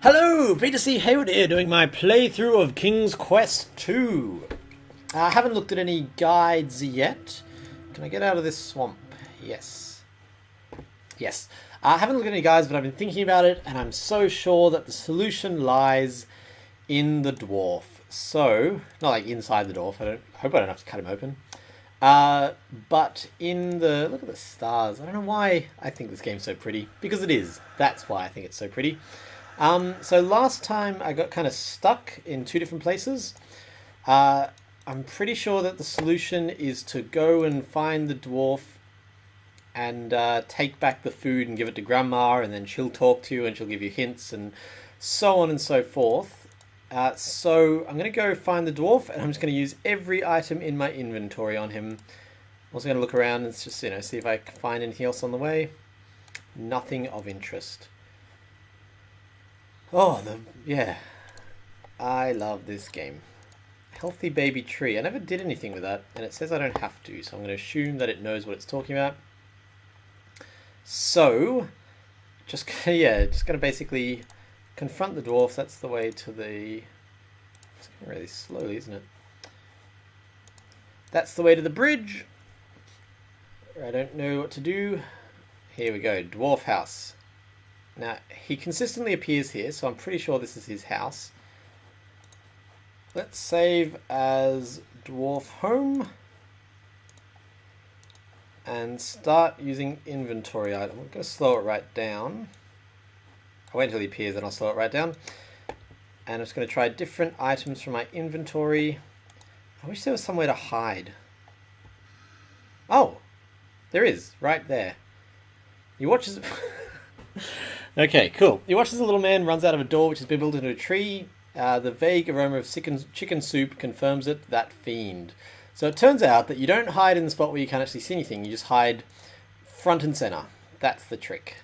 Hello, Peter C. Hayward here, doing my playthrough of King's Quest II. I haven't looked at any guides yet. Can I get out of this swamp? Yes. Yes. I haven't looked at any guides, but I've been thinking about it, and I'm so sure that the solution lies in the dwarf. So, not like inside the dwarf, I hope I don't have to cut him open. But in the... Look at the stars. I don't know why I think this game's so pretty. Because it is. That's why I think it's so pretty. So last time I got kind of stuck in two different places. I'm pretty sure that the solution is to go and find the dwarf and take back the food and give it to Grandma, and then she'll talk to you and she'll give you hints and so on and so forth. So I'm going to go find the dwarf, and I'm just going to use every item in my inventory on him. I'm also going to look around and just, see if I can find anything else on the way. Nothing of interest. Oh, yeah. I love this game. Healthy baby tree. I never did anything with that, and it says I don't have to, so I'm going to assume that it knows what it's talking about. So, just going to basically confront the dwarf. That's the way to the... It's going really slowly, isn't it? That's the way to the bridge. I don't know what to do. Here we go. Dwarf house. Now, he consistently appears here, so I'm pretty sure this is his house. Let's save as dwarf home. And start using inventory item. I'm going to slow it right down. I'll wait until he appears, then I'll slow it right down. And I'm just going to try different items from my inventory. I wish there was somewhere to hide. Oh! There is, right there. You watch as... Okay, cool. You watch as a little man runs out of a door which has been built into a tree. The vague aroma of chicken soup confirms it, that fiend. So it turns out that you don't hide in the spot where you can't actually see anything. You just hide front and center. That's the trick.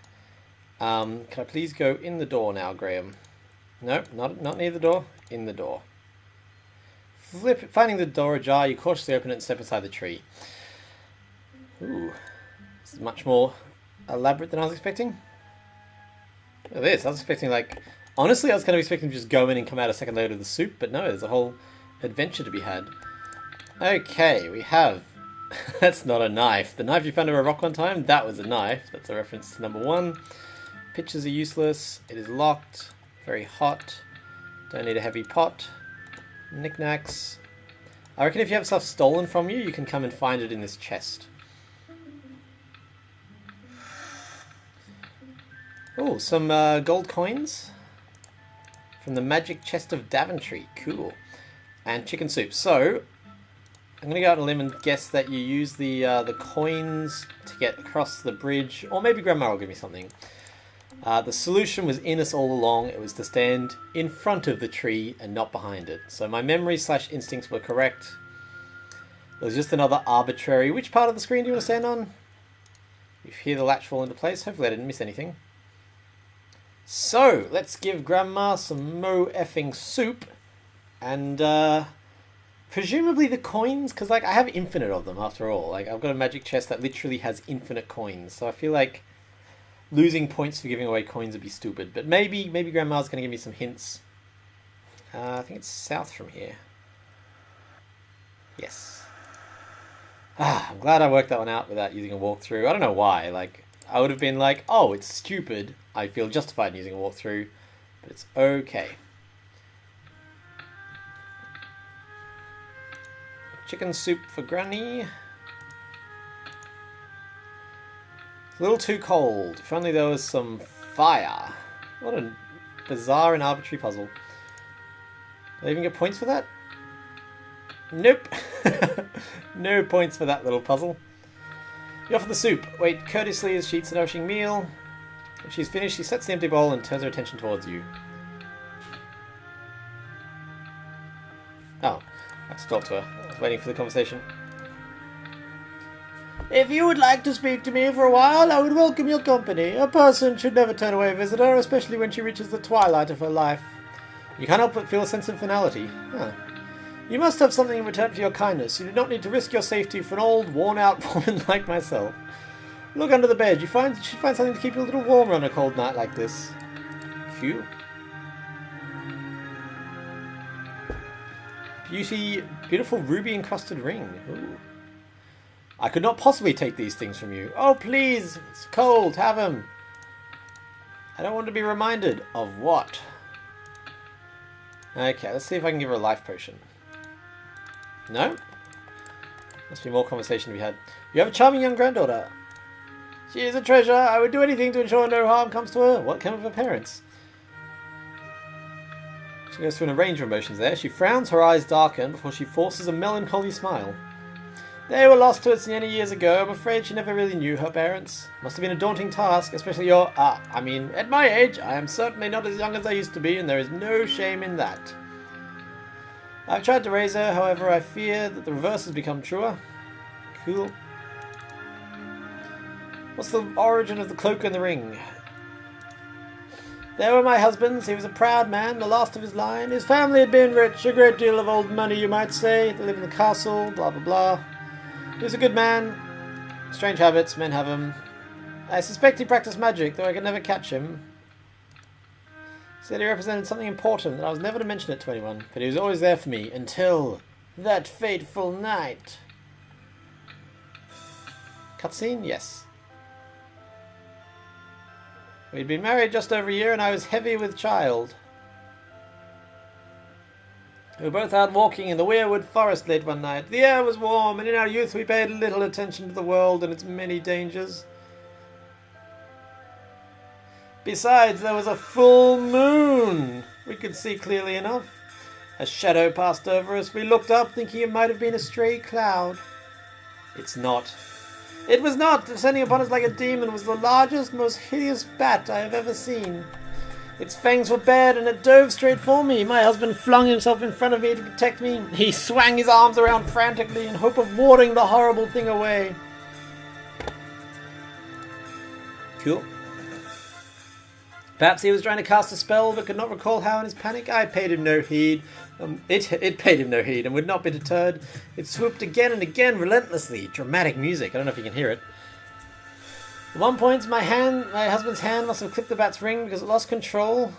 Can I please go in the door now, Graham? Nope, not near the door. In the door. Finding the door ajar, you cautiously open it and step inside the tree. Ooh. This is much more elaborate than I was expecting. Look at this. I was expecting, honestly, I was kind of expecting to just go in and come out a second later with the soup, but no, there's a whole adventure to be had. Okay, we have... That's not a knife. The knife you found over a rock one time, that was a knife. That's a reference to number 1. Pictures are useless. It is locked. Very hot. Don't need a heavy pot. Knickknacks. I reckon if you have stuff stolen from you, you can come and find it in this chest. Oh, some gold coins from the magic chest of Daventry. Cool. And chicken soup. So, I'm going to go out on a limb and guess that you use the coins to get across the bridge. Or maybe Grandma will give me something. The solution was in us all along. It was to stand in front of the tree and not behind it. So my memory/instincts were correct. It was just another arbitrary... Which part of the screen do you want to stand on? You hear the latch fall into place. Hopefully I didn't miss anything. So, let's give Grandma some mo-effing soup. And, presumably the coins, because, I have infinite of them, after all. I've got a magic chest that literally has infinite coins. So I feel like losing points for giving away coins would be stupid. But maybe Grandma's going to give me some hints. I think it's south from here. Yes. I'm glad I worked that one out without using a walkthrough. I don't know why, I would have been like, oh, it's stupid. I feel justified in using a walkthrough, but it's okay. Chicken soup for Granny. It's a little too cold. If only there was some fire. What a bizarre and arbitrary puzzle. Do I even get points for that? Nope. No points for that little puzzle. You offer the soup. Wait courteously as she eats a nourishing meal. When she's finished, she sets the empty bowl and turns her attention towards you. Oh, I have to talk to her. I was waiting for the conversation. If you would like to speak to me for a while, I would welcome your company. A person should never turn away a visitor, especially when she reaches the twilight of her life. You can't help but feel a sense of finality. Huh. You must have something in return for your kindness. You do not need to risk your safety for an old, worn-out woman like myself. Look under the bed. You should find something to keep you a little warmer on a cold night like this. Phew. Beautiful ruby encrusted ring. Ooh. I could not possibly take these things from you. Oh, please! It's cold. Have them. I don't want to be reminded of what. Okay, let's see if I can give her a life potion. No? Must be more conversation to be had. You have a charming young granddaughter. She is a treasure. I would do anything to ensure no harm comes to her. What came of her parents? She goes through an range of emotions there. She frowns, her eyes darken before she forces a melancholy smile. They were lost to us many years ago. I'm afraid she never really knew her parents. Must have been a daunting task, especially at my age, I am certainly not as young as I used to be, and there is no shame in that. I've tried to raise her, however, I fear that the reverse has become truer. Cool. What's the origin of the cloak and the ring? They were my husband's. He was a proud man, the last of his line. His family had been rich, a great deal of old money, you might say. They lived in the castle, blah blah blah. He was a good man. Strange habits, men have them. I suspect he practiced magic, though I could never catch him. He said he represented something important, and I was never to mention it to anyone. But he was always there for me, until that fateful night. Cutscene? Yes. We'd been married just over a year, and I was heavy with child. We were both out walking in the weirwood forest late one night. The air was warm, and in our youth we paid little attention to the world and its many dangers. Besides, there was a full moon. We could see clearly enough. A shadow passed over us. We looked up, thinking it might have been a stray cloud. It's not. It was not. Descending upon us like a demon was the largest, most hideous bat I have ever seen. Its fangs were bared and it dove straight for me. My husband flung himself in front of me to protect me. He swung his arms around frantically in hope of warding the horrible thing away. Cool. Perhaps he was trying to cast a spell but could not recall how in his panic. I paid him no heed. It paid him no heed and would not be deterred. It swooped again and again relentlessly. Dramatic music. I don't know if you can hear it. At one point, my husband's hand must have clipped the bat's ring because it lost control.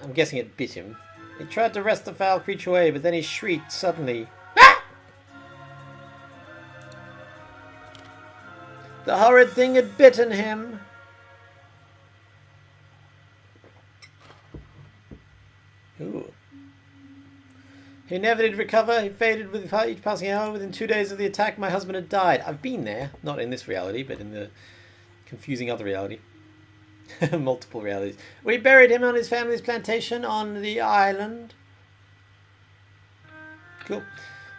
I'm guessing it bit him. He tried to wrest the foul creature away, but then he shrieked suddenly. Ah! The horrid thing had bitten him. Ooh. He never did recover. He faded with each passing hour. Within 2 days of the attack, my husband had died. I've been there. Not in this reality, but in the confusing other reality. Multiple realities. We buried him on his family's plantation on the island. Cool.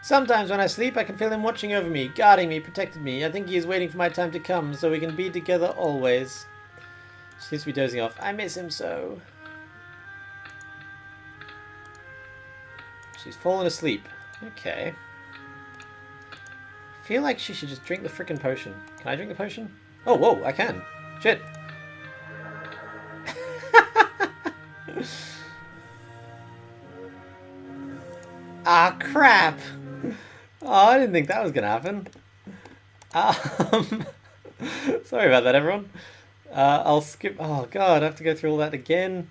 Sometimes when I sleep, I can feel him watching over me, guarding me, protecting me. I think he is waiting for my time to come, so we can be together always. She seems to be dozing off. I miss him so. She's fallen asleep. Okay. I feel like she should just drink the frickin' potion. Can I drink the potion? Oh, whoa, I can. Shit. Ah, crap. Oh, I didn't think that was going to happen. Sorry about that, everyone. I'll skip... Oh, God, I have to go through all that again.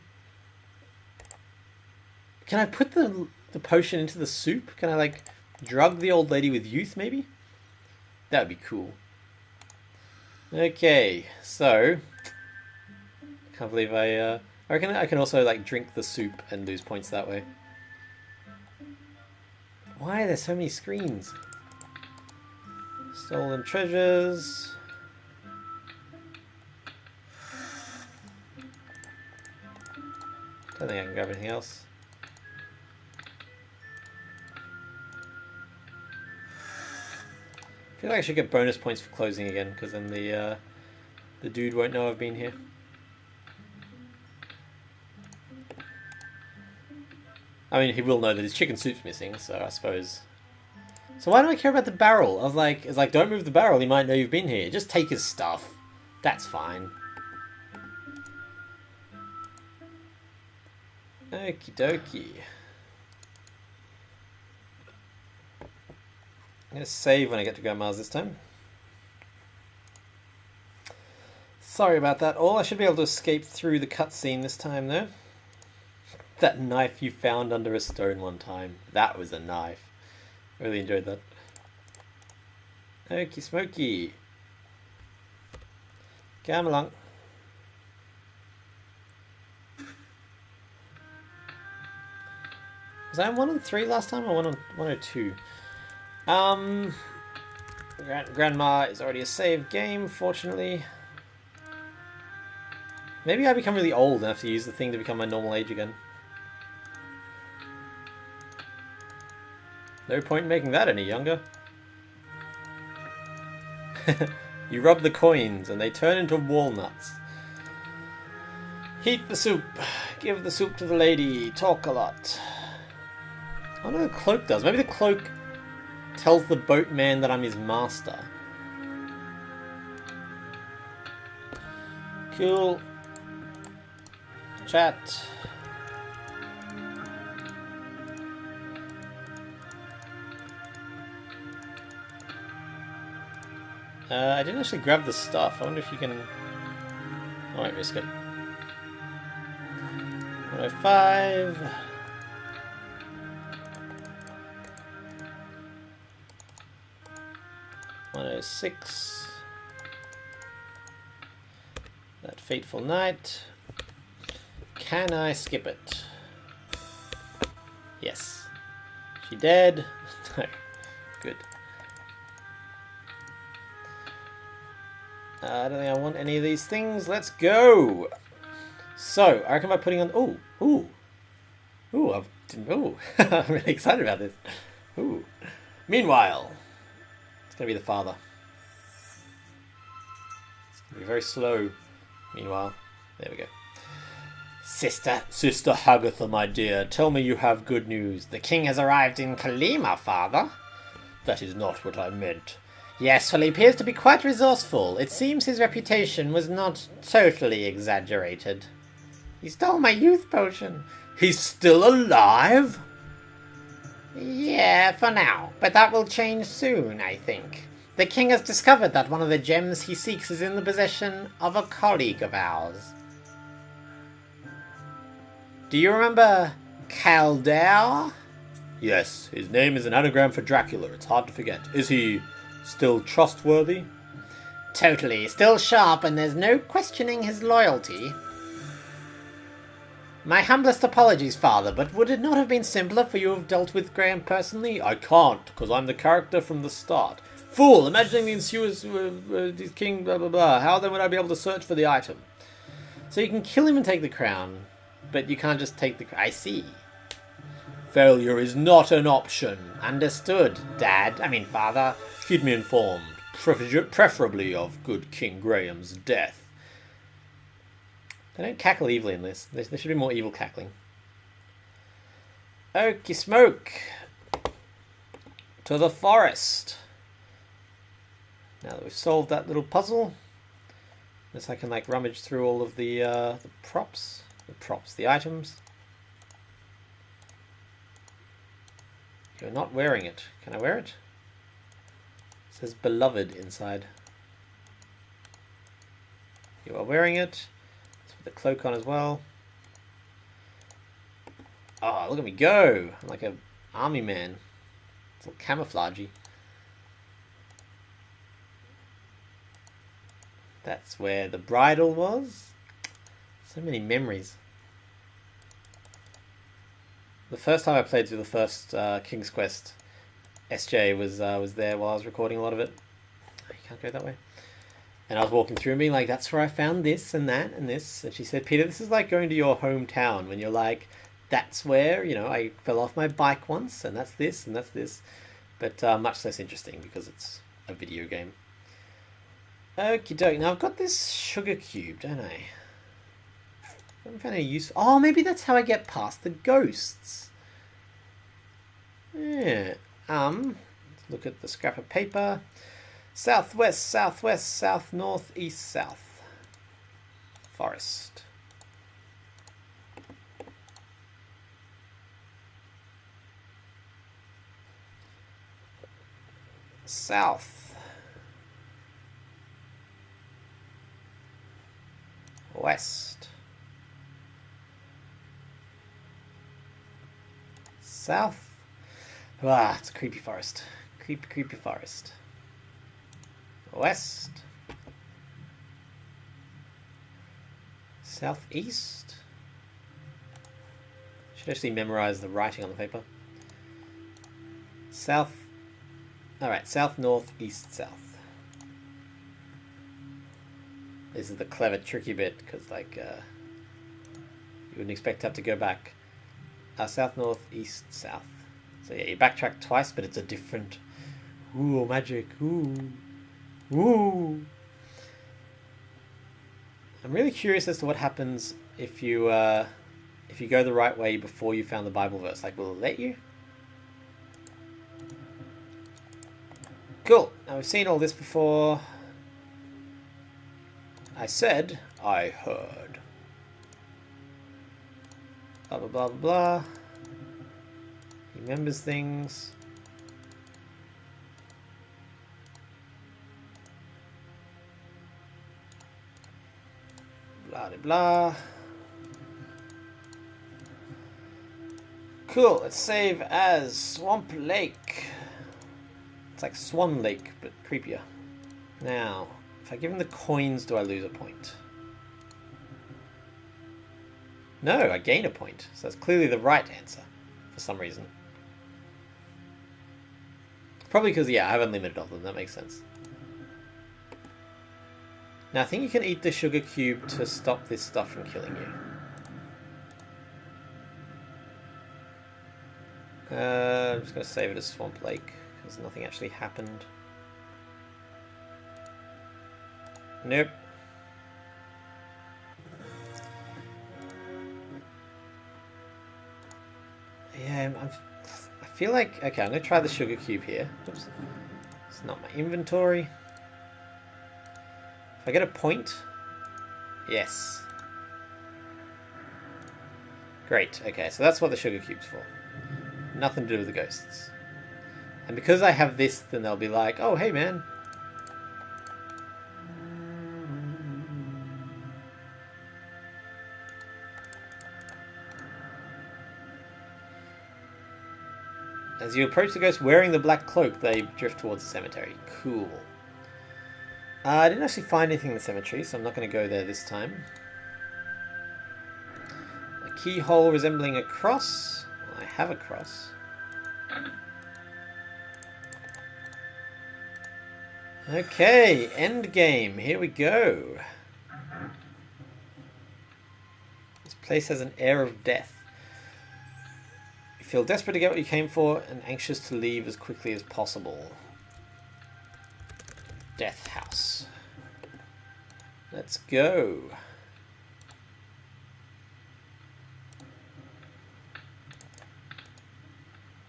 Can I put the potion into the soup? Can I, like, drug the old lady with youth, maybe? That would be cool. Okay, so... Can't believe I reckon I can also, like, drink the soup and lose points that way. Why are there so many screens? Stolen treasures. Don't think I can grab anything else. I feel like I should get bonus points for closing again, because then the dude won't know I've been here. I mean, he will know that his chicken soup's missing, so I suppose... So why do I care about the barrel? I was like, it's like, don't move the barrel, he might know you've been here. Just take his stuff. That's fine. Okie dokie. I'm going to save when I get to Grandma's this time. Sorry about that all. I should be able to escape through the cutscene this time though. That knife you found under a stone one time. That was a knife. Really enjoyed that. Okie smoky. Come along. Was I on 1 and 3 last time or 102? Grandma is already a saved game, fortunately. Maybe I become really old and have to use the thing to become my normal age again. No point in making that any younger. You rub the coins and they turn into walnuts. Heat the soup. Give the soup to the lady. Talk a lot. I wonder what the cloak does. Maybe the cloak tells the boatman that I'm his master. Cool. Chat. I didn't actually grab the stuff. I wonder if you can... I won't risk it. 105. $106. That fateful night. Can I skip it? Yes. She dead? No. Good. I don't think I want any of these things. Let's go! So, I reckon by putting on... Ooh! I'm really excited about this. Ooh. Meanwhile... It's going to be the father. It's going to be very slow. Meanwhile, there we go. Sister Hagatha, my dear, tell me you have good news. The king has arrived in Kalima, father. That is not what I meant. Yes, well, he appears to be quite resourceful. It seems his reputation was not totally exaggerated. He stole my youth potion. He's still alive? Yeah, for now, but that will change soon, I think. The king has discovered that one of the gems he seeks is in the possession of a colleague of ours. Do you remember Kaldare? Yes, his name is an anagram for Dracula. It's hard to forget. Is he still trustworthy? Totally. Still sharp, and there's no questioning his loyalty. My humblest apologies, father, but would it not have been simpler for you to have dealt with Graham personally? I can't, because I'm the character from the start. Fool! Imagining the ensuers king blah blah blah. How then would I be able to search for the item? So you can kill him and take the crown, but you can't just take the crown. I see. Failure is not an option. Understood, Dad. I mean, father. Keep me informed, preferably of good King Graham's death. They don't cackle evilly in this. There should be more evil cackling. Okie smoke. To the forest. Now that we've solved that little puzzle, unless I can like rummage through all of the items. You're not wearing it. Can I wear it? It says beloved inside. You are wearing it. The cloak on as well. Oh, look at me go! I'm like an army man. It's all camouflagey. That's where the bridle was. So many memories. The first time I played through the first King's Quest, SJ was there while I was recording a lot of it. Oh, you can't go that way. And I was walking through and being like, that's where I found this and that and this. And she said, Peter, this is like going to your hometown when you're like, that's where, you know, I fell off my bike once and that's this and that's this. But much less interesting because it's a video game. Okie doke. Now I've got this sugar cube, don't I? I haven't found any use. Oh, maybe that's how I get past the ghosts. Yeah. Let's look at the scrap of paper. Southwest, southwest, south, north, east, south. Forest. South. West. South. Ah, it's a creepy forest. Creepy, creepy forest. West. Southeast. Should actually memorize the writing on the paper. South. Alright, south, north, east, south. This is the clever, tricky bit, because, like, you wouldn't expect to have to go back. South, north, east, south. So, yeah, you backtrack twice, but it's a different... Ooh, magic. Ooh. Ooh. I'm really curious as to what happens if you go the right way before you found the Bible verse. Like, will it let you? Cool. Now, we've seen all this before. I said, I heard. Blah, blah, blah, blah, blah. He remembers things. Blah, blah, blah. Cool. Let's save as Swamp Lake. It's like Swan Lake, but creepier. Now, if I give him the coins, do I lose a point? No, I gain a point. So that's clearly the right answer, for some reason. Probably because, yeah, I have unlimited of them. That makes sense. Now, I think you can eat the sugar cube to stop this stuff from killing you. I'm just going to save it as Swamp Lake, because nothing actually happened. Nope. Yeah, I feel like... Okay, I'm going to try the sugar cube here. Oops. It's not my inventory. If I get a point... Yes. Great, okay, so that's what the sugar cube's for. Nothing to do with the ghosts. And because I have this, then they'll be like, oh, hey, man. As you approach the ghost wearing the black cloak, they drift towards the cemetery. Cool. I didn't actually find anything in the cemetery, so I'm not going to go there this time. A keyhole resembling a cross. Well, I have a cross. Okay, end game. Here we go. This place has an air of death. You feel desperate to get what you came for and anxious to leave as quickly as possible. Death House. Let's go.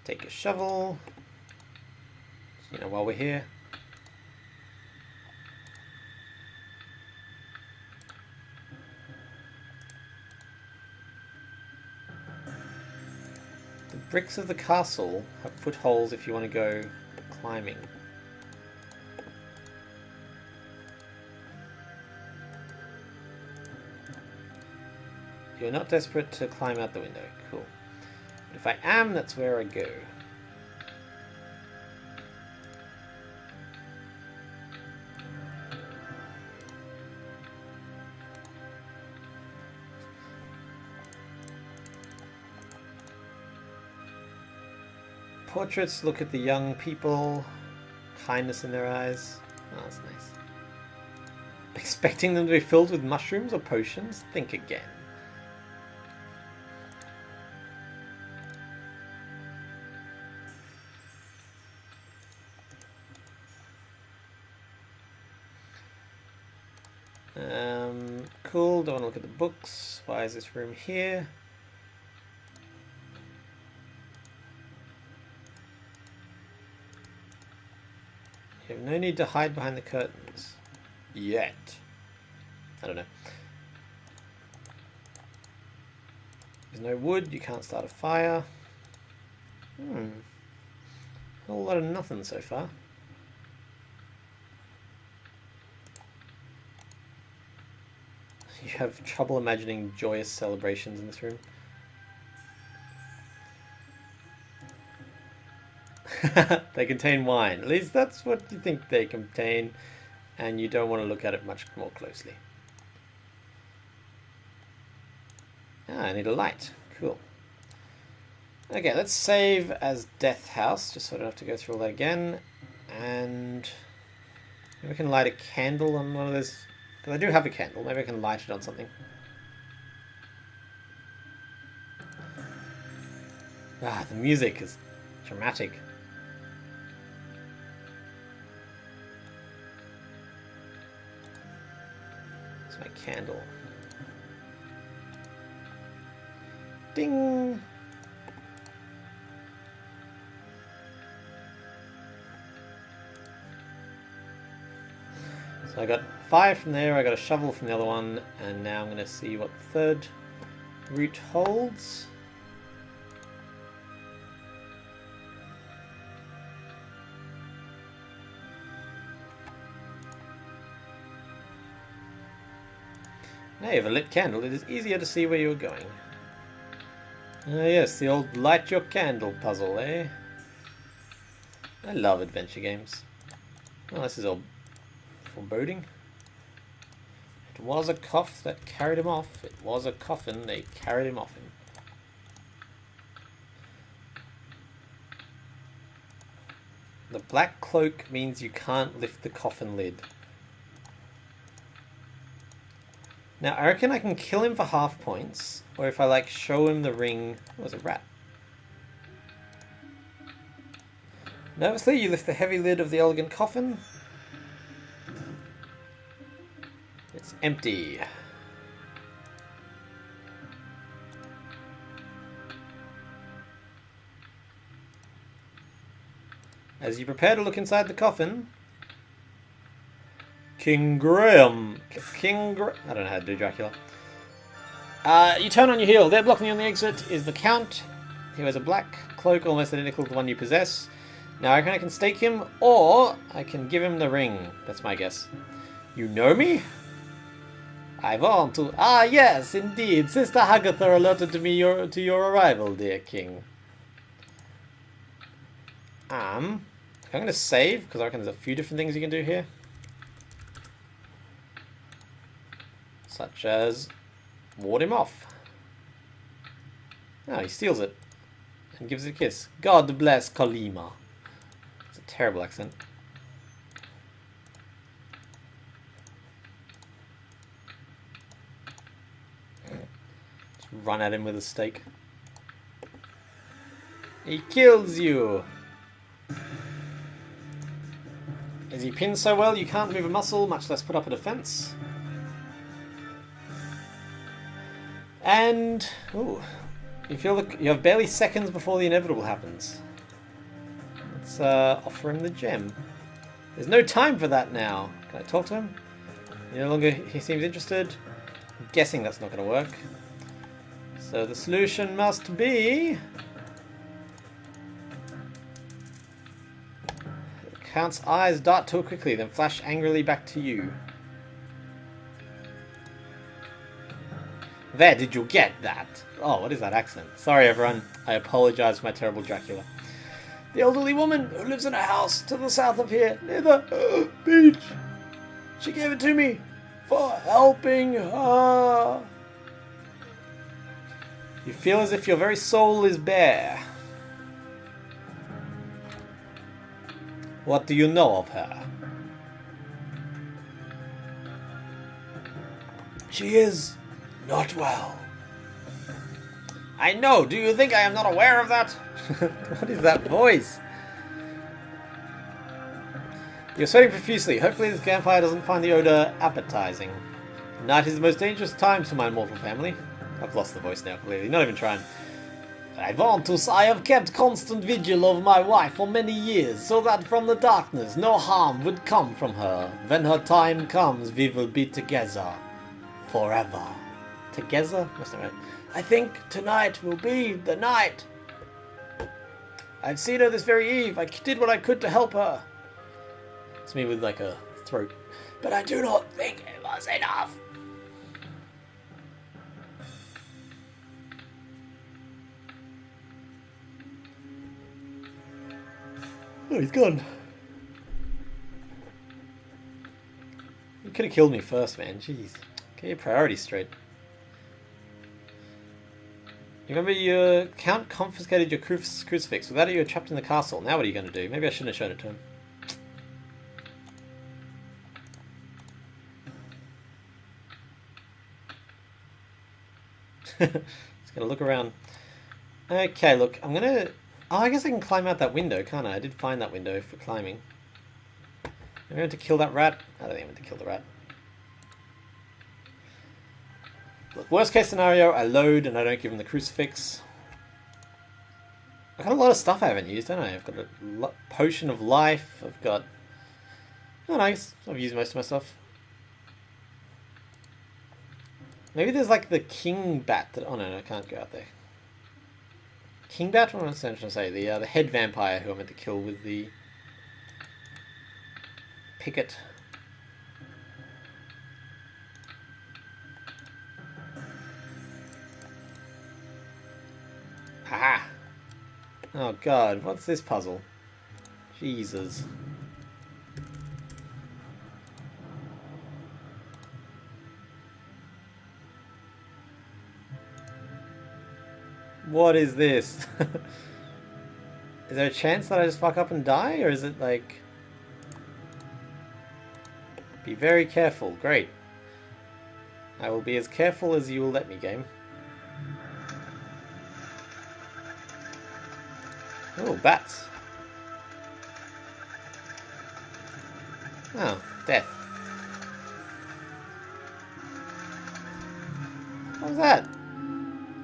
Take a shovel. You know, while we're here. The bricks of the castle have footholds if you want to go climbing. You're not desperate to climb out the window. Cool. But if I am, that's where I go. Portraits look at the young people. Kindness in their eyes. Oh, that's nice. Expecting them to be filled with mushrooms or potions? Think again. Cool, don't want to look at the books. Why is this room here? You have no need to hide behind the curtains. Yet. I don't know. There's no wood, you can't start a fire. A whole lot of nothing so far. You have trouble imagining joyous celebrations in this room. They contain wine. At least that's what you think they contain, and you don't want to look at it much more closely. Ah, I need a light. Cool. Okay, let's save as Death House, just so I don't have to go through all that again. And maybe we can light a candle on one of those. Because I do have a candle. Maybe I can light it on something. Ah, the music is dramatic. It's my candle. Ding! So I got 5 from there, I got a shovel from the other one, and now I'm going to see what the third route holds. Now you have a lit candle, it is easier to see where you're going. Ah yes, the old light your candle puzzle, eh? I love adventure games. Oh, this is all foreboding. It was a cough that carried him off. It was a coffin they carried him off in. The black cloak means you can't lift the coffin lid. Now, I reckon I can kill him for half points, or if I, like, show him the ring... Oh, there's a rat. Nervously, you lift the heavy lid of the elegant coffin. It's empty. As you prepare to look inside the coffin... King Graham. I don't know how to do Dracula. You turn on your heel. There blocking you on the exit is the Count. He wears a black cloak almost identical to the one you possess. Now I reckon I can stake him, or I can give him the ring. That's my guess. You know me? I want to... Ah, yes, indeed. Sister Hagatha alerted to me to your arrival, dear king. I'm going to save, because I reckon there's a few different things you can do here. Such as ward him off. Oh, he steals it and gives it a kiss. God bless Kalima. It's a terrible accent. Just run at him with a stake. He kills you. Is he pinned so well you can't move a muscle, much less put up a defense? And ooh, you have barely seconds before the inevitable happens. Let's offer him the gem. There's no time for that now. Can I talk to him? He seems interested. I'm guessing that's not going to work. So the solution must be... The Count's eyes dart too quickly, then flash angrily back to you. Where did you get that? Oh, what is that accent? Sorry, everyone. I apologize for my terrible Dracula. The elderly woman who lives in a house to the south of here, near the beach. She gave it to me for helping her. You feel as if your very soul is bare. What do you know of her? She is... not well. I know. Do you think I am not aware of that? What is that voice? You're sweating profusely. Hopefully this campfire doesn't find the odor appetizing. Night is the most dangerous time to my mortal family. I've lost the voice now, clearly. Not even trying. I have kept constant vigil over my wife for many years, so that from the darkness no harm would come from her. When her time comes, we will be together. Forever. Together? That's not right. I think tonight will be the night. I've seen her this very eve. I did what I could to help her. It's me with like a throat. But I do not think it was enough. Oh, he's gone. You could have killed me first, man. Jeez. Get your priorities straight. You remember your Count confiscated your crucifix. Without it, you were trapped in the castle. Now what are you going to do? Maybe I shouldn't have shown it to him. Just gonna look around. Okay, look, I'm gonna... Oh, I guess I can climb out that window, can't I? I did find that window for climbing. Am I meant to kill that rat? I don't think I'm meant to kill the rat. Look, worst case scenario, I load and I don't give him the crucifix. I've got a lot of stuff I haven't used, don't I? I've got a potion of life, I've got... Oh, nice. I've used most of my stuff. Maybe there's like the king bat that... Oh no, I can't go out there. King bat? What am I trying to say? The head vampire who I meant to kill with the... picket. Ah! Oh god, what's this puzzle? Jesus. What is this? Is there a chance that I just fuck up and die? Or is it like... Be very careful. Great. I will be as careful as you will let me, game. Oh, bats. Oh, death. What was that?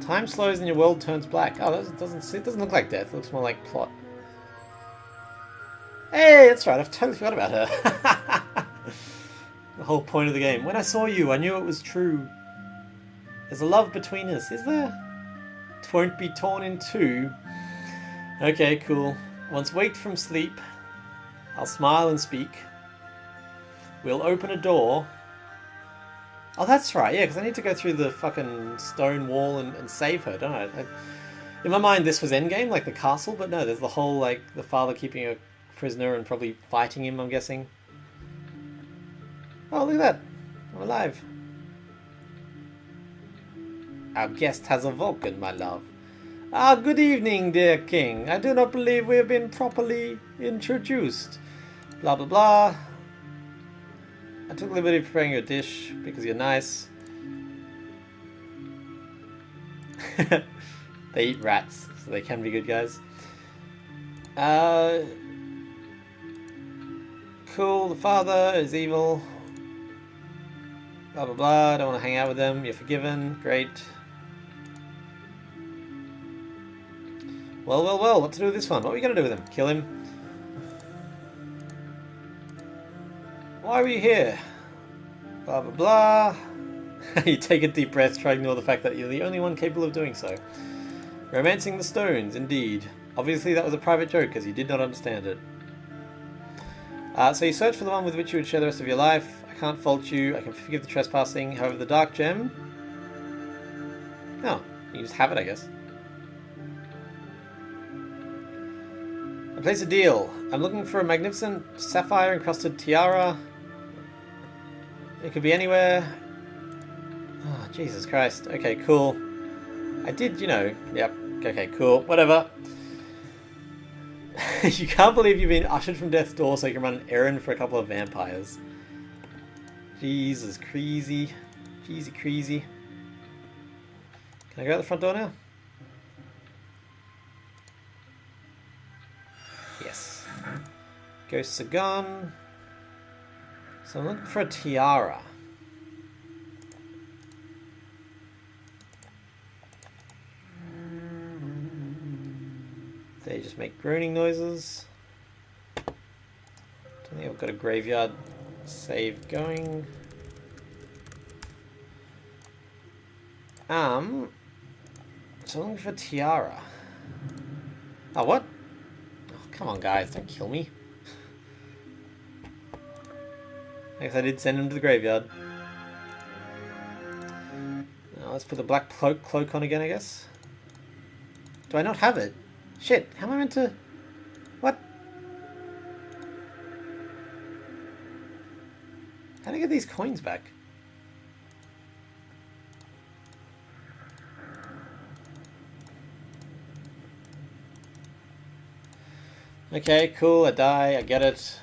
Time slows and your world turns black. Oh, it doesn't look like death. It looks more like plot. Hey, that's right. I've totally forgot about her. The whole point of the game. When I saw you, I knew it was true. There's a love between us, is there? It won't be torn in two. Okay, cool. Once waked from sleep, I'll smile and speak. We'll open a door. Oh, that's right, yeah, because I need to go through the fucking stone wall and save her, don't I? In my mind, this was endgame, like the castle, but no, there's the whole, like, the father keeping a prisoner and probably fighting him, I'm guessing. Oh, look at that. I'm alive. Our guest has awoken, my love. Ah, good evening, dear king. I do not believe we have been properly introduced. Blah, blah, blah. I took the liberty of preparing your dish because you're nice. They eat rats, so they can be good guys. Cool, the father is evil. Blah, blah, blah. I don't want to hang out with them. You're forgiven. Great. Well, well, well. What to do with this one? What are we going to do with him? Kill him? Why are you here? Blah, blah, blah. You take a deep breath, try to ignore the fact that you're the only one capable of doing so. Romancing the stones, indeed. Obviously that was a private joke, because you did not understand it. So you search for the one with which you would share the rest of your life. I can't fault you. I can forgive the trespassing. However, the dark gem... Oh, you just have it, I guess. I place a deal. I'm looking for a magnificent sapphire-encrusted tiara. It could be anywhere. Oh, Jesus Christ. Okay, cool. I did, you know... Yep. Okay, cool. Whatever. You can't believe you've been ushered from death's door so you can run an errand for a couple of vampires. Jesus, crazy. Jeezy, crazy. Can I go out the front door now? Yes. Ghosts are gone. So I'm looking for a tiara. They just make groaning noises. Don't think I've got a graveyard save going. So I'm looking for a tiara. Oh, what? Oh, come on, guys, don't kill me. I guess I did send him to the graveyard. Now let's put the black cloak on again, I guess. Do I not have it? Shit, how am I meant to... What? How do I get these coins back? Okay, cool, I die, I get it.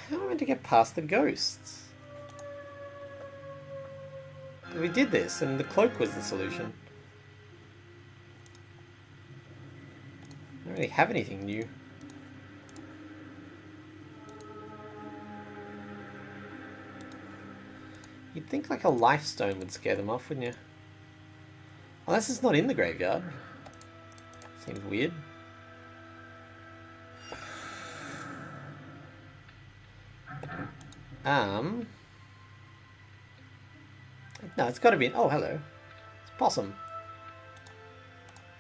How am I meant to get past the ghosts? We did this, and the cloak was the solution. I don't really have anything new. You'd think like a life stone would scare them off, wouldn't you? Unless it's not in the graveyard. Seems weird. No, it's got to be in... Oh, hello. It's Possum.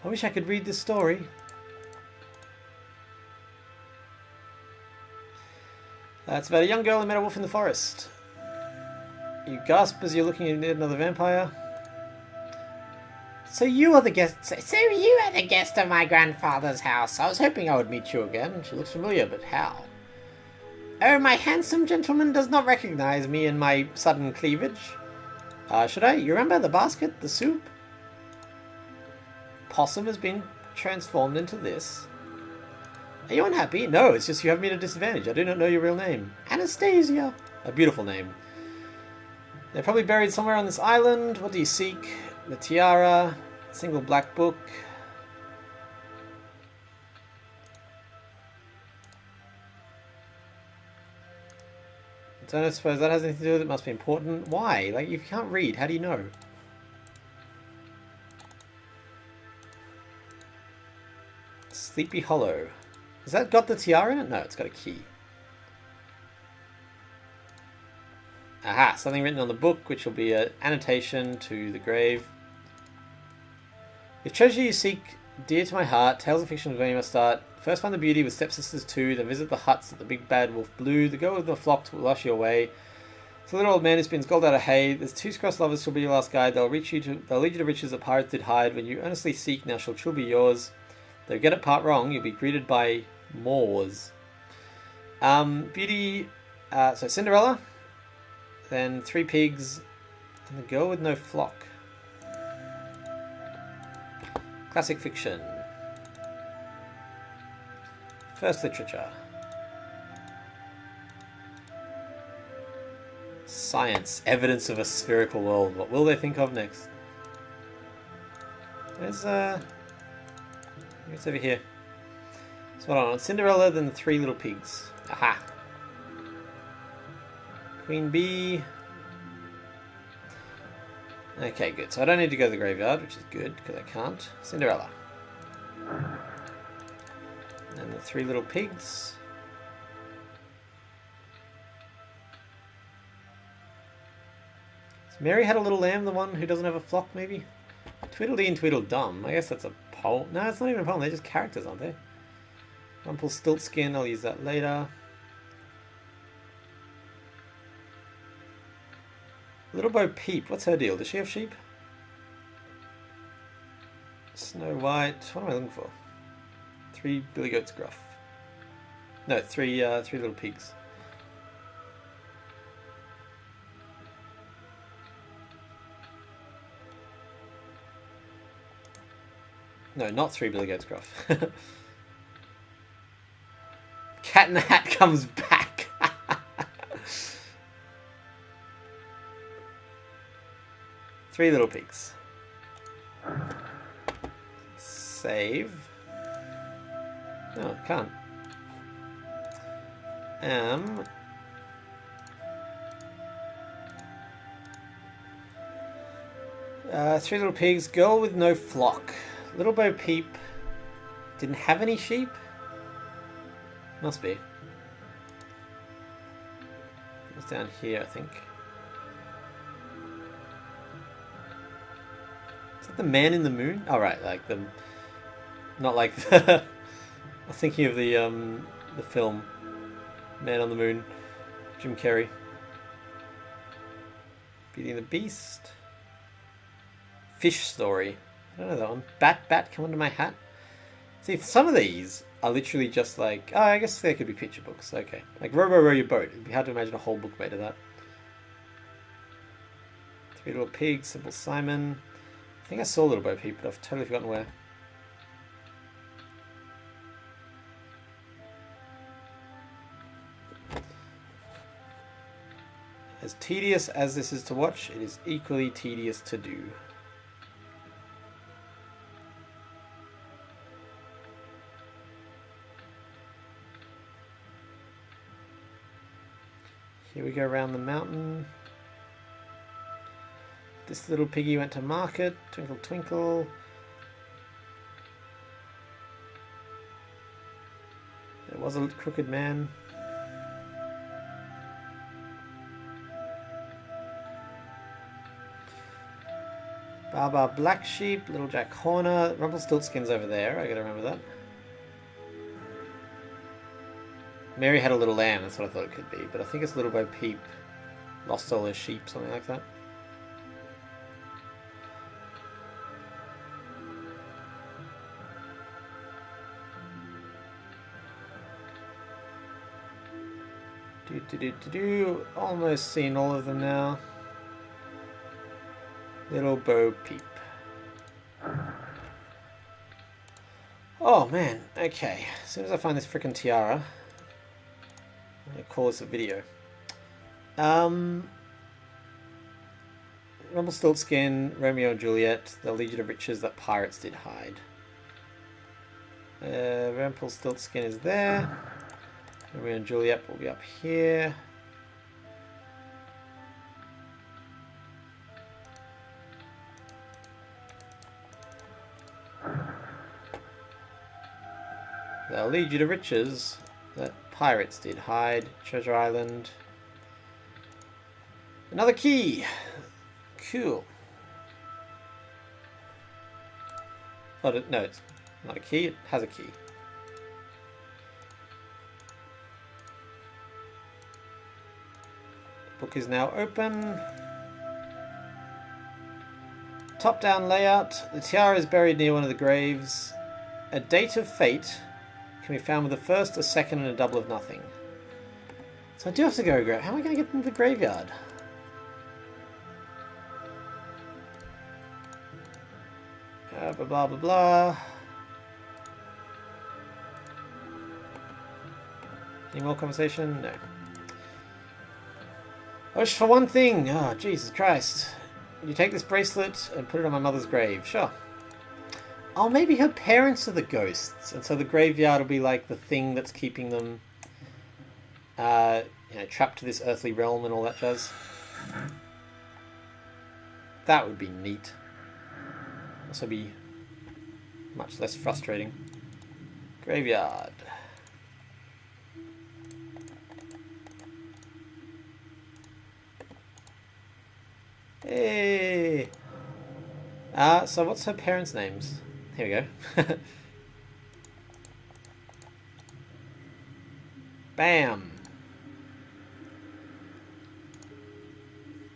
I wish I could read this story. It's about a young girl who met a wolf in the forest. You gasp as you're looking at another vampire. So you are the guest... So you are the guest of my grandfather's house. I was hoping I would meet you again. She looks familiar, but how? Oh, my handsome gentleman does not recognize me in my sudden cleavage. Should I? You remember the basket? The soup? Possum has been transformed into this. Are you unhappy? No, it's just you have me at a disadvantage. I do not know your real name. Anastasia. A beautiful name. They're probably buried somewhere on this island. What do you seek? The tiara. A single black book. I don't suppose that has anything to do with it. It must be important. Why? Like, you can't read. How do you know? Sleepy Hollow. Has that got the tiara in it? No, it's got a key. Aha! Something written on the book, which will be an annotation to the grave. If treasure you seek, dear to my heart, tales of fiction is where you must start. First find the beauty with stepsisters too, then visit the huts that the big bad wolf blew. The girl with the flock will wash you away. It's a little old man who spins gold out of hay. There's two cross lovers shall be your last guide. They'll lead you to riches that pirates did hide. When you earnestly seek, now shall be yours. Though you get it part wrong, you'll be greeted by Moors. Beauty, so Cinderella, then Three Pigs, and the girl with no flock. Classic fiction. First literature. Science. Evidence of a spherical world. What will they think of next? There's it's over here. So hold on. Cinderella, then the Three Little Pigs. Aha. Queen Bee. Okay, good. So I don't need to go to the graveyard, which is good, because I can't. Cinderella. And the Three Little Pigs. So Mary Had a Little Lamb, the one who doesn't have a flock, maybe? Tweedledee and Tweedledum. I guess that's a poem. No, it's not even a poem. They're just characters, aren't they? Rumpelstiltskin. I'll use that later. Little Bo Peep. What's her deal? Does she have sheep? Snow White. What am I looking for? Three Billy Goats Gruff. No, three Little Pigs. No, not Three Billy Goats Gruff. Cat in the Hat comes back. Three Little Pigs. Save. No, can't. Three Little Pigs. Girl with no flock. Little Bo Peep didn't have any sheep? Must be. It's down here, I think. Is that the Man in the Moon? Oh, right, like the... Not like the... I was thinking of the film Man on the Moon, Jim Carrey. Beauty and the Beast. Fish Story. I don't know that one. Bat, come under my hat. See, some of these are literally just like... Oh, I guess they could be picture books. Okay. Like Row, Row, Row Your Boat. It'd be hard to imagine a whole book made of that. Three Little Pigs, Simple Simon. I think I saw Little Bo Peep, but I've totally forgotten where. As tedious as this is to watch, it is equally tedious to do. Here we go around the mountain. This little piggy went to market. Twinkle, twinkle. There was a crooked man. Baba Black Sheep, Little Jack Horner. Rumpelstiltskin's over there, I gotta remember that. Mary Had a Little Lamb, that's what I thought it could be, but I think it's Little Bo Peep lost all her sheep, something like that. Almost seen all of them now. Little Bo Peep. Oh man, okay. As soon as I find this frickin' tiara, I'm gonna call this a video. Rumpelstiltskin, Romeo and Juliet, the Legion of Riches that pirates did hide. Rumpelstiltskin is there. Romeo and Juliet will be up here. They'll lead you to riches that pirates did hide. Treasure Island. Another key! Cool. Oh, no, it's not a key, it has a key. The book is now open. Top-down layout. The tiara is buried near one of the graves. A date of fate can be found with a first, a second, and a double of nothing. So I do have to go grab. How am I going to get into the graveyard? Blah blah blah blah. Any more conversation? No. Wish for one thing. Oh, Jesus Christ. Would you take this bracelet and put it on my mother's grave? Sure. Oh, maybe her parents are the ghosts, and so the graveyard will be like the thing that's keeping them, trapped to this earthly realm and all that jazz. That would be neat. Also be much less frustrating. Graveyard. Hey. So what's her parents' names? Here we go. Bam.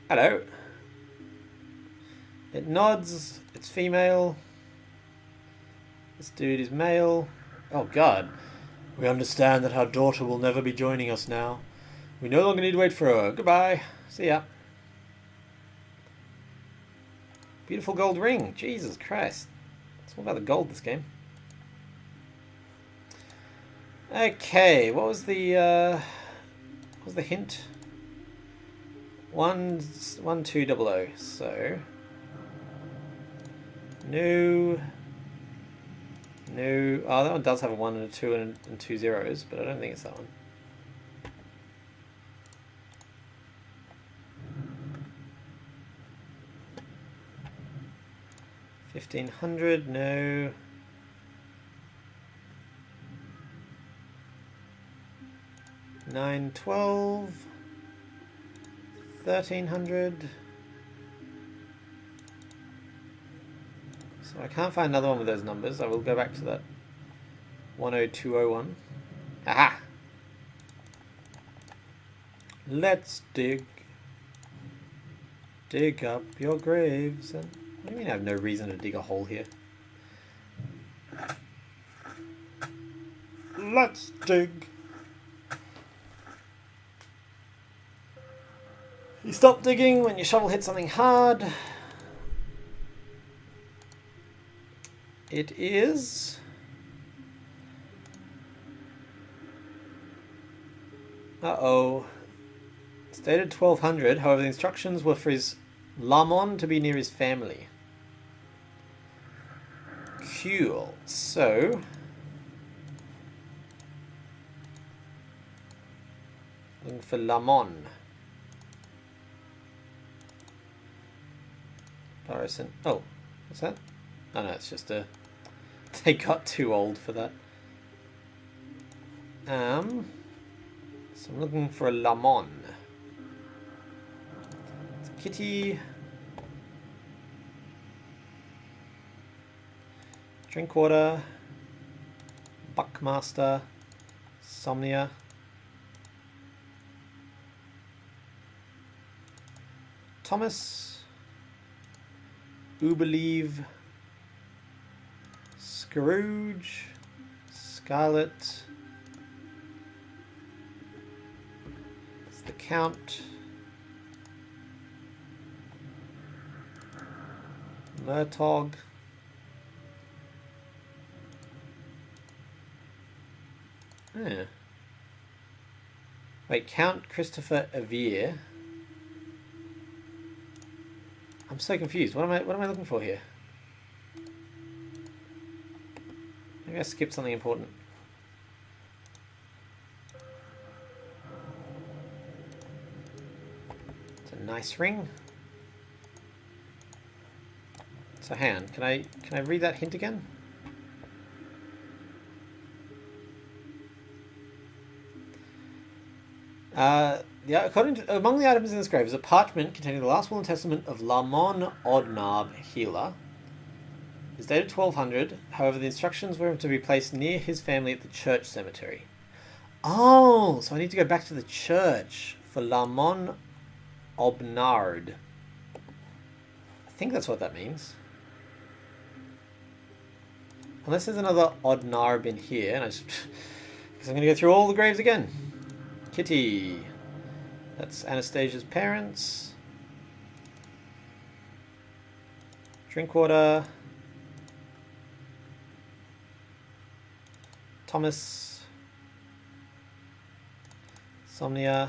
Hello. It nods. It's female. This dude is male. Oh god. We understand that our daughter will never be joining us now. We no longer need to wait for her. Goodbye. See ya. Beautiful gold ring. Jesus Christ. It's all about the gold this game. Okay, what was the hint? 1200. So no. Oh, that one does have a 1 and a 2 and 2 zeros, but I don't think it's that one. $1,500, no. $912, $1,300. So I can't find another one with those numbers. I will go back to that 10201. Aha! Let's dig. Dig up your graves. And what do you mean I have no reason to dig a hole here? Let's dig. You stop digging when your shovel hits something hard. It is... Uh-oh. It's dated 1200, however the instructions were for his Lamon to be near his family. Cool. So... looking for Lamon. Barrison. Oh, what's that? Oh no, it's just a... they got too old for that. So I'm looking for a Lamon. It's a kitty. Drinkwater. Buckmaster. Somnia. Thomas. Ubelieve, Scrooge, Scarlet, it's the Count, Murtog, yeah. Wait, Count Christopher Avere. I'm so confused. What am I looking for here? Maybe I skipped something important. It's a nice ring. So hang on, can I read that hint again? Among the items in this grave is a parchment containing the last will and testament of Lamon Odnarb Healer. It's dated 1200, however the instructions were to be placed near his family at the church cemetery. Oh, so I need to go back to the church for Lamon Obnard. I think that's what that means. Unless there's another Odnarb in here, and because I'm going to go through all the graves again. Kitty. That's Anastasia's parents. Drinkwater. Thomas. Somnia.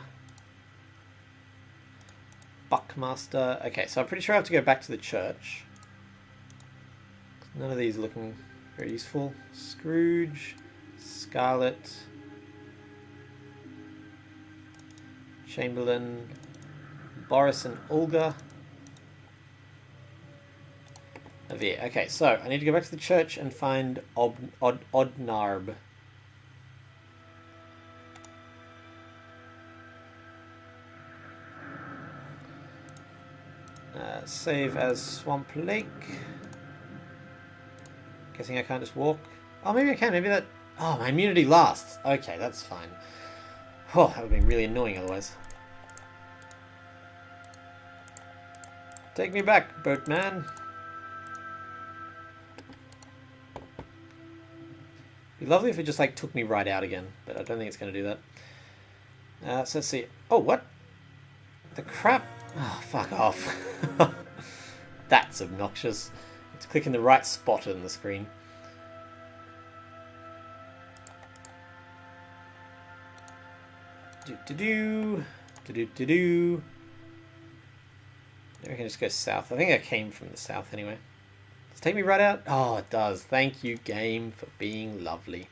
Buckmaster. Okay, so I'm pretty sure I have to go back to the church. None of these are looking very useful. Scrooge. Scarlet. Chamberlain, Boris and Olga. Avere. Okay, so I need to go back to the church and find Odnarb. Save as Swamp Lake. Guessing I can't just walk. Oh, maybe I can. Maybe that... oh, my immunity lasts. Okay, that's fine. Oh, that would have been really annoying otherwise. Take me back, boatman. It'd be lovely if it just like took me right out again, but I don't think it's going to do that. So let's see. Oh, what? The crap? Oh, fuck off. That's obnoxious. It's clicking the right spot on the screen. Do-do-do. Do-do-do-do. Maybe I can just go south. I think I came from the south anyway. Does it take me right out? Oh, it does. Thank you, game, for being lovely.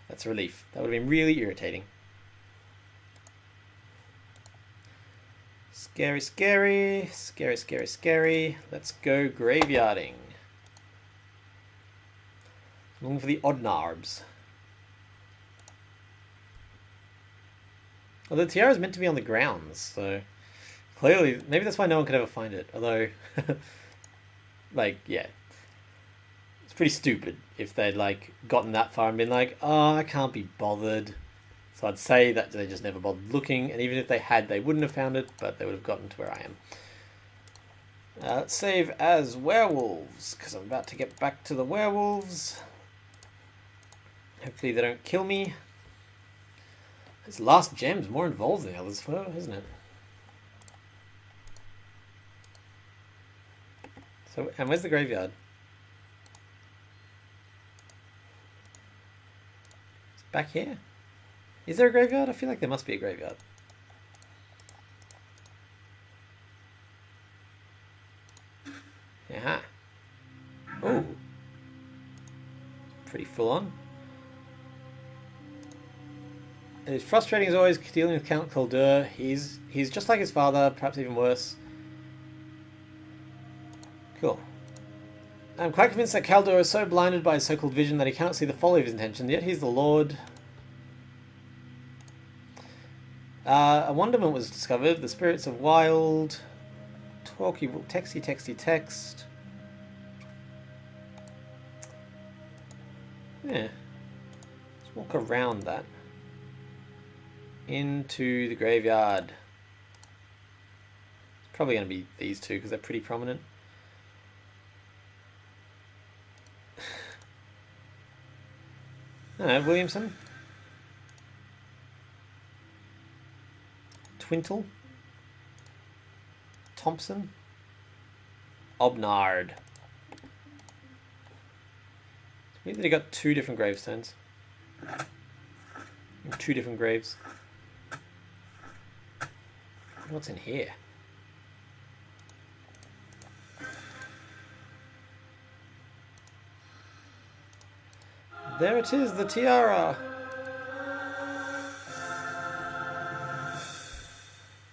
That's a relief. That would have been really irritating. Scary, scary. Scary, scary, scary. Let's go graveyarding. I'm looking for the Odnarbs. Well, the tiara is meant to be on the grounds, so clearly, maybe that's why no one could ever find it. Although, like, yeah, it's pretty stupid if they'd like gotten that far and been like, "Oh, I can't be bothered." So I'd say that they just never bothered looking, and even if they had, they wouldn't have found it, but they would have gotten to where I am. Let's save as werewolves, because I'm about to get back to the werewolves. Hopefully they don't kill me. This last gem's more involved than the others, well, isn't it? So, and where's the graveyard? It's back here? Is there a graveyard? I feel like there must be a graveyard. Yeah. Oh. Pretty full on. It is frustrating as always dealing with Count Kaldor. He's just like his father, perhaps even worse. Cool. I'm quite convinced that Kaldor is so blinded by his so-called vision that he cannot see the folly of his intention, yet he's the Lord. A wonderment was discovered. The spirits of wild... texty text. Yeah. Let's walk around that. Into the graveyard. It's probably going to be these two because they're pretty prominent. I don't know, Williamson? Twintle? Thompson? Obnard. It's weird that he got two different gravestones. In two different graves. What's in here? There it is, the tiara!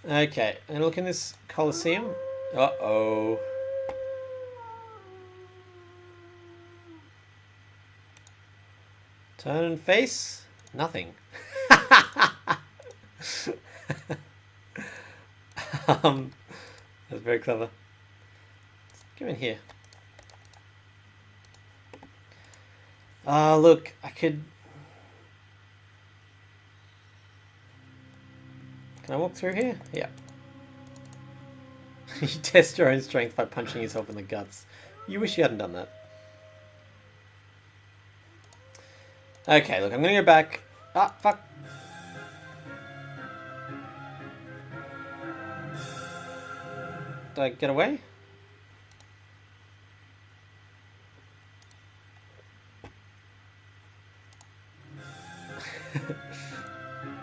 Okay, and look in this Colosseum. Uh-oh. Turn and face. Nothing. That's very clever. Let's go in here. Look, I could... Can I walk through here? Yeah. You test your own strength by punching yourself in the guts. You wish you hadn't done that. Okay, look, I'm gonna go back. Ah, fuck. Did I get away?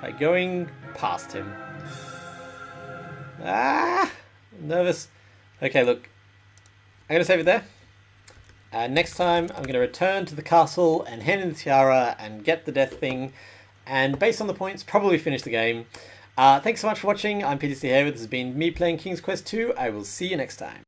By going past him. Ah! I'm nervous. Okay, look. I'm gonna save it there. Next time, I'm going to return to the castle and hand in the tiara and get the death thing. And based on the points, probably finish the game. Thanks so much for watching. I'm Peter C. Hayward. This has been me playing King's Quest II. I will see you next time.